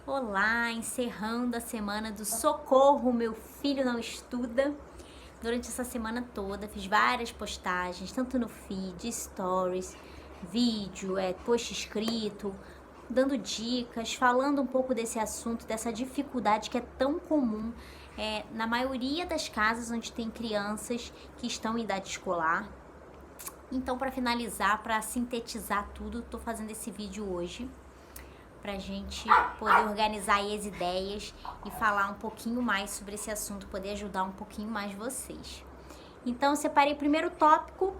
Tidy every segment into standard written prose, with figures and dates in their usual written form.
Olá, encerrando a semana do Socorro, meu filho não estuda. Durante essa semana toda fiz várias postagens, tanto no feed, stories, vídeo, post escrito, dando dicas, falando um pouco desse assunto, dessa dificuldade que é tão comum na maioria das casas onde tem crianças que estão em idade escolar. Então, para finalizar, para sintetizar tudo, estou fazendo esse vídeo hoje pra gente poder organizar aí as ideias e falar um pouquinho mais sobre esse assunto, poder ajudar um pouquinho mais vocês. Então, eu separei o primeiro tópico,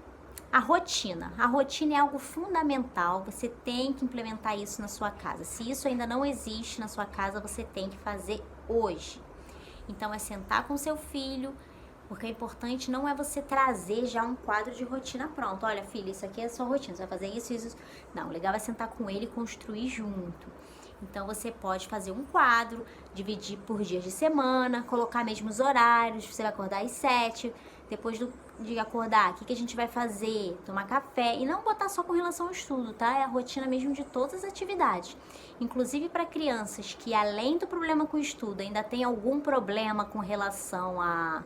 a rotina. A rotina é algo fundamental, você tem que implementar isso na sua casa. Se isso ainda não existe na sua casa, você tem que fazer hoje. Então, é sentar com seu filho, porque é importante não é você trazer já um quadro de rotina pronto. Olha, filho, isso aqui é a sua rotina, você vai fazer isso, isso. Não, o legal é sentar com ele e construir junto. Então você pode fazer um quadro, dividir por dias de semana, colocar mesmo os horários, você vai acordar às 7, depois de acordar, o que a gente vai fazer? Tomar café e não botar só com relação ao estudo, tá? É a rotina mesmo de todas as atividades. Inclusive para crianças que além do problema com o estudo, ainda tem algum problema com relação a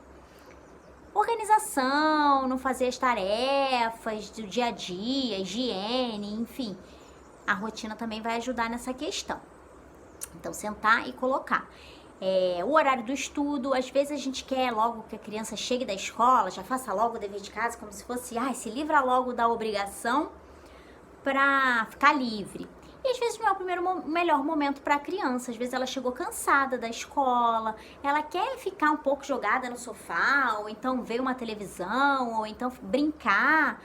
organização, não fazer as tarefas do dia a dia, higiene, enfim. A rotina também vai ajudar nessa questão. Então, sentar e colocar. O horário do estudo, às vezes a gente quer logo que a criança chegue da escola, já faça logo o dever de casa, como se fosse, se livra logo da obrigação para ficar livre. E às vezes não é o melhor momento para a criança. Às vezes ela chegou cansada da escola, ela quer ficar um pouco jogada no sofá, ou então ver uma televisão, ou então brincar,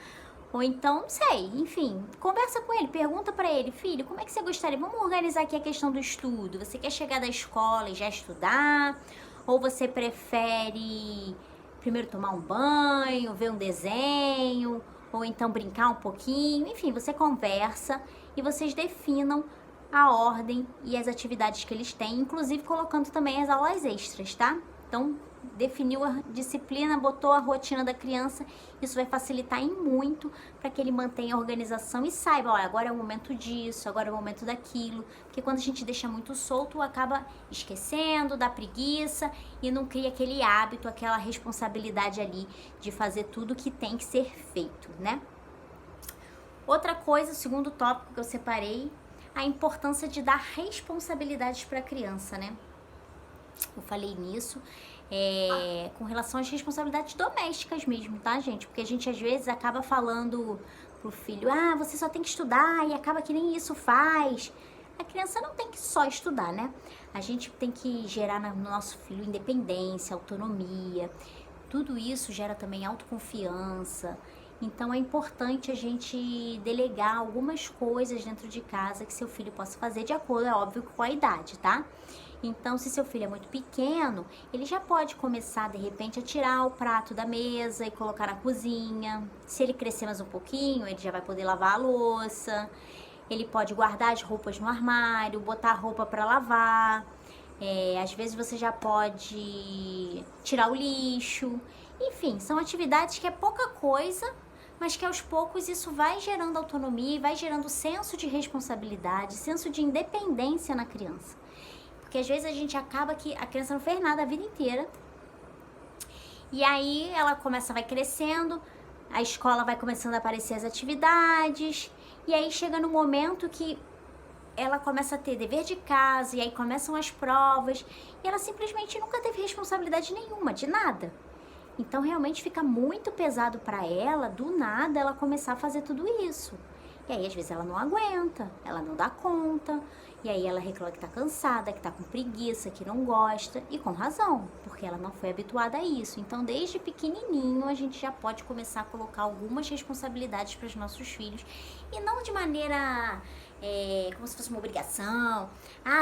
ou então, não sei, enfim, conversa com ele, pergunta para ele, filho, como é que você gostaria? Vamos organizar aqui a questão do estudo. Você quer chegar da escola e já estudar? Ou você prefere primeiro tomar um banho, ver um desenho, ou então brincar um pouquinho? Enfim, você conversa e vocês definam a ordem e as atividades que eles têm, inclusive colocando também as aulas extras, tá? Então, definiu a disciplina, botou a rotina da criança, isso vai facilitar em muito para que ele mantenha a organização e saiba, olha, agora é o momento disso, agora é o momento daquilo, porque quando a gente deixa muito solto, acaba esquecendo, dá preguiça e não cria aquele hábito, aquela responsabilidade ali de fazer tudo que tem que ser feito, né? Outra coisa, o segundo tópico que eu separei, a importância de dar responsabilidades para a criança, né? Eu falei nisso, com relação às responsabilidades domésticas mesmo, tá, gente? Porque a gente às vezes acaba falando pro filho, você só tem que estudar e acaba que nem isso faz. A criança não tem que só estudar, né? A gente tem que gerar no nosso filho independência, autonomia. Tudo isso gera também autoconfiança. Então é importante a gente delegar algumas coisas dentro de casa que seu filho possa fazer de acordo, é óbvio, com a idade, tá? Então, se seu filho é muito pequeno, ele já pode começar, de repente, a tirar o prato da mesa e colocar na cozinha. Se ele crescer mais um pouquinho, ele já vai poder lavar a louça. Ele pode guardar as roupas no armário, botar a roupa para lavar. Às vezes você já pode tirar o lixo. Enfim, são atividades que é pouca coisa, mas que aos poucos isso vai gerando autonomia e vai gerando senso de responsabilidade, senso de independência na criança. Porque às vezes a gente acaba que a criança não fez nada a vida inteira. E aí ela vai crescendo, a escola vai começando a aparecer as atividades, e aí chega no momento que ela começa a ter dever de casa, e aí começam as provas, e ela simplesmente nunca teve responsabilidade nenhuma, de nada. Então realmente fica muito pesado para ela, do nada, ela começar a fazer tudo isso. E aí às vezes ela não aguenta, ela não dá conta, e aí ela reclama que tá cansada, que tá com preguiça, que não gosta, e com razão, porque ela não foi habituada a isso. Então desde pequenininho a gente já pode começar a colocar algumas responsabilidades para os nossos filhos, e não de maneira como se fosse uma obrigação,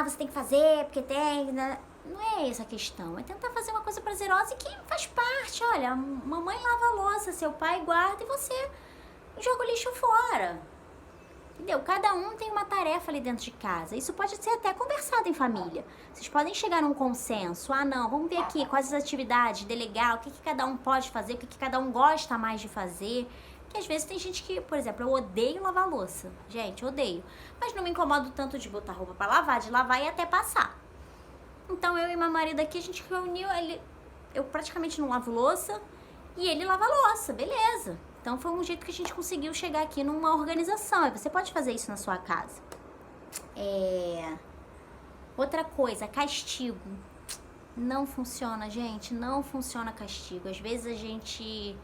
você tem que fazer porque tem, né? Não é essa a questão, é tentar fazer uma coisa prazerosa e que faz parte. Olha, mamãe lava a louça, seu pai guarda e você joga o lixo fora. Entendeu? Cada um tem uma tarefa ali dentro de casa. Isso pode ser até conversado em família. Vocês podem chegar num consenso. Não, vamos ver aqui quais as atividades, delegar, o que cada um pode fazer, o que cada um gosta mais de fazer. Que às vezes tem gente que, por exemplo, eu odeio lavar louça. Gente, odeio. Mas não me incomodo tanto de botar roupa pra lavar, de lavar e até passar. Então eu e meu marido aqui, a gente reuniu, eu praticamente não lavo louça e ele lava louça, beleza. Então foi um jeito que a gente conseguiu chegar aqui numa organização. E você pode fazer isso na sua casa. Outra coisa, castigo. Não funciona, gente, não funciona castigo. Às vezes a gente,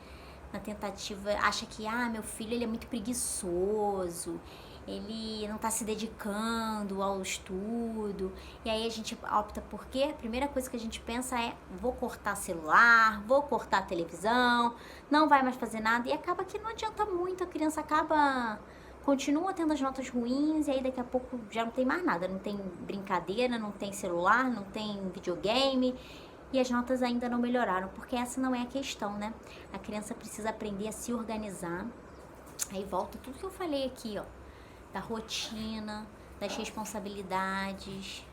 na tentativa, acha que, meu filho, ele é muito preguiçoso, ele não tá se dedicando ao estudo. E aí a gente opta por quê? A primeira coisa que a gente pensa é, vou cortar celular, vou cortar a televisão, não vai mais fazer nada. E acaba que não adianta muito, a criança continua tendo as notas ruins e aí daqui a pouco já não tem mais nada. Não tem brincadeira, não tem celular, não tem videogame e as notas ainda não melhoraram, porque essa não é a questão, né? A criança precisa aprender a se organizar. Aí volta tudo que eu falei aqui, ó, da rotina, das responsabilidades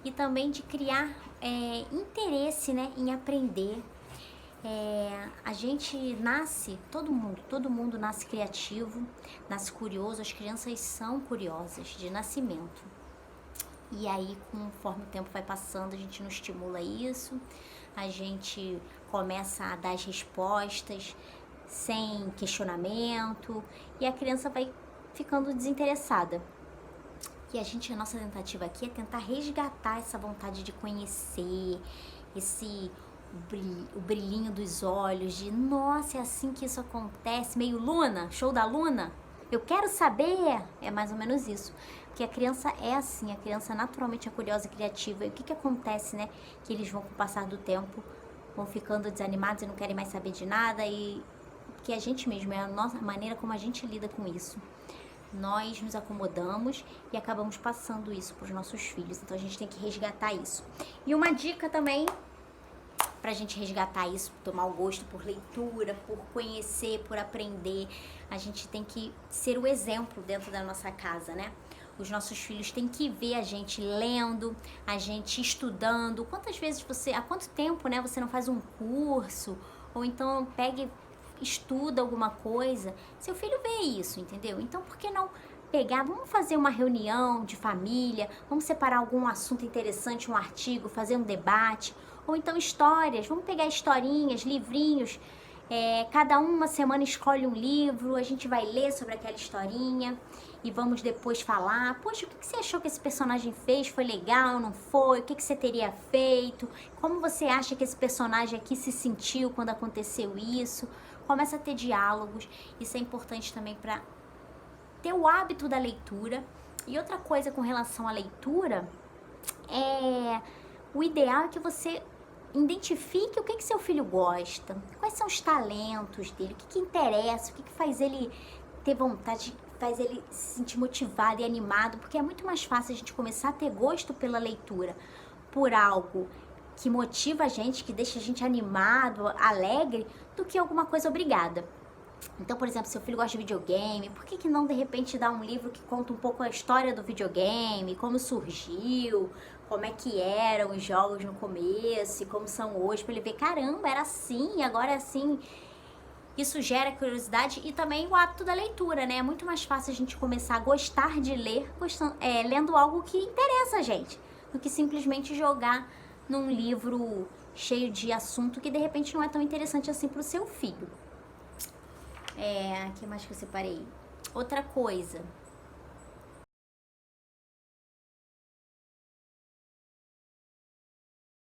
e também de criar interesse, né, em aprender. A gente nasce, todo mundo nasce criativo, nasce curioso, as crianças são curiosas de nascimento. E aí, conforme o tempo vai passando, a gente não estimula isso, a gente começa a dar as respostas sem questionamento e a criança vai ficando desinteressada. E a nossa tentativa aqui é tentar resgatar essa vontade de conhecer, o brilhinho dos olhos, de nossa, é assim que isso acontece, meio Luna, show da Luna, eu quero saber, é mais ou menos isso, porque a criança é assim, a criança naturalmente é curiosa e criativa, e o que acontece, né, que eles vão com o passar do tempo, vão ficando desanimados e não querem mais saber de nada, e que a gente mesmo, é a nossa maneira como a gente lida com isso. Nós nos acomodamos e acabamos passando isso para os nossos filhos, então a gente tem que resgatar isso. E uma dica também pra gente resgatar isso, tomar o gosto por leitura, por conhecer, por aprender, a gente tem que ser o exemplo dentro da nossa casa, né? Os nossos filhos têm que ver a gente lendo, a gente estudando. Há quanto tempo, né, você não faz um curso, ou então estuda alguma coisa, seu filho vê isso, entendeu? Então, por que não pegar, vamos fazer uma reunião de família, vamos separar algum assunto interessante, um artigo, fazer um debate, ou então histórias, vamos pegar historinhas, livrinhos, cada uma semana escolhe um livro, a gente vai ler sobre aquela historinha e vamos depois falar, poxa, o que você achou que esse personagem fez? Foi legal, não foi? O que você teria feito? Como você acha que esse personagem aqui se sentiu quando aconteceu isso? Começa a ter diálogos, isso é importante também para ter o hábito da leitura. E outra coisa com relação à leitura, o ideal é que você identifique o que seu filho gosta, quais são os talentos dele, o que interessa, o que faz ele ter vontade, faz ele se sentir motivado e animado, porque é muito mais fácil a gente começar a ter gosto pela leitura, por algo que motiva a gente, que deixa a gente animado, alegre, do que alguma coisa obrigada. Então, por exemplo, seu filho gosta de videogame, por que não de repente dar um livro que conta um pouco a história do videogame, como surgiu, como é que eram os jogos no começo e como são hoje, para ele ver, caramba, era assim e agora é assim. Isso gera curiosidade e também o hábito da leitura, né? É muito mais fácil a gente começar a gostar de ler, lendo algo que interessa a gente, do que simplesmente jogar num livro cheio de assunto que de repente não é tão interessante assim para o seu filho. O que mais que eu separei? Outra coisa,